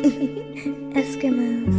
Eskimos.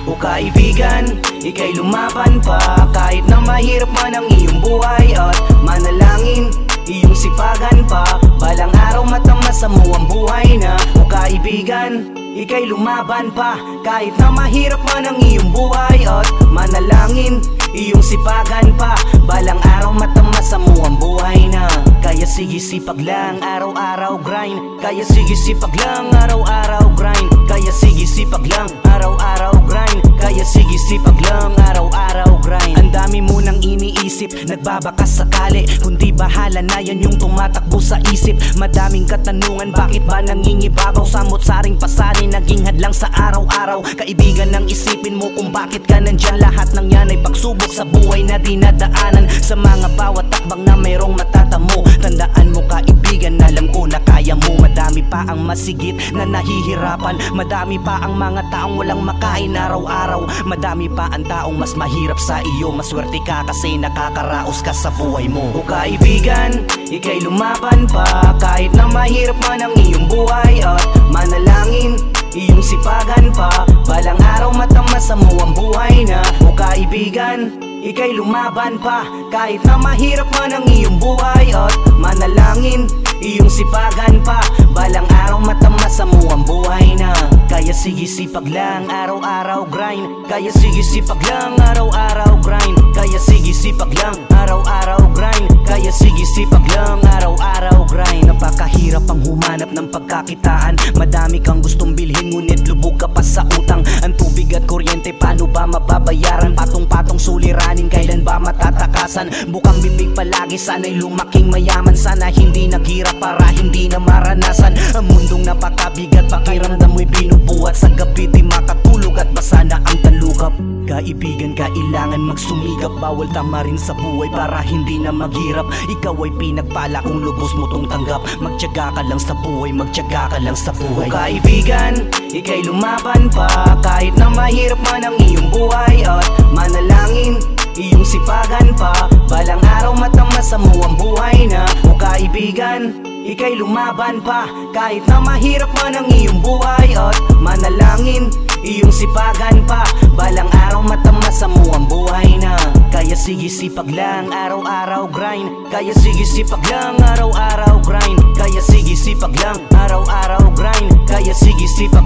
O kaibigan, ika'y lumaban pa kahit na mahirap man ang iyong buhay. At manalangin, iyong sipagan pa balang araw matamasa mo ang buhay na. O kaibigan, ika'y lumaban pa kahit na mahirap man ang iyong buhay. At manalangin, iyong sipagan pa balang araw matamasa mo ang buhay na. Kaya sige sipag lang, araw-araw grind. Kaya sige sipag lang, araw-araw grind. Kaya sige sipag lang, araw-araw grind. Kaya sige sipag lang, araw-araw grind. Ang dami mo nang iniisip, nagbabakas sakali, kundi bahala na yan yung tumatakbo sa isip. Madaming katanungan, bakit ba nangingibabaw? Samot-saring pasanin, naging hadlang sa araw-araw. Kaibigan nang isipin mo kung bakit ka nandyan. Lahat ng yan ay pagsubok sa buhay na dinadaanan. Sa mga bawat takbang na mayroong matatamo, tandaan mo kaibigan, alam ko na kaya mo. Madami pa ang masigit na nahihirapan. Madami pa ang mga taong walang makain araw-araw. Madami pa ang taong mas mahirap sa iyo. Maswerte ka kasi nakakaraos ka sa buhay mo. O kaibigan, ika'y lumaban pa kahit na mahirap man ang iyong buhay. At manalangin, iyong sipagan pa balang araw matamasa mo ang buhay na. O kaibigan, ika'y lumaban pa kahit na mahirap man ang iyong buhay. At manalangin, iyong sipagan pa balang araw matamasa mo ang buhay na. Kaya sige sipag lang, araw-araw grind. Kaya sige sipag lang, araw-araw grind. Kaya sige sipag lang, araw-araw grind. Kaya sige sipag lang, araw-araw grind. Napakahirap ang humanap ng pagkakitaan. Madami kang gustong bilhin ngunit lubog ka pa sa utang. Ang tubig at kuryente paano ba mababayaran? Patong-patong suliranin, kailan ba matatakasan? Bukang bibig palagi, sana'y lumaking mayaman. Sana hindi naghirap para hindi na maranasan ang mundong napakabigat. Pakiramdam mo'y binubuhat sa gabi, di makatulog at basa na ang talukap. Kaibigan, kailangan magsumikap. Bawal tamarin sa buhay para hindi na maghirap. Ikaw ay pinagpala kung lubos mo tong tanggap. Magtiyaga ka lang sa buhay, magtiyaga ka lang sa buhay. O kaibigan, ika'y lumaban pa kahit na mahirap man ang iyong buhay. At manalangin, iyong sipagan pa balang araw matamasa mo ang buhay na. O kaibigan, ika'y lumaban pa kahit na mahirap man ang iyong buhay. At manalangin, iyong sipagan pa balang araw matamasa mo ang buhay na. Kaya sige sipag lang, araw-araw grind. Kaya sige sipag lang, araw-araw grind. Kaya sige sipag lang, araw-araw grind. Kaya sige sipag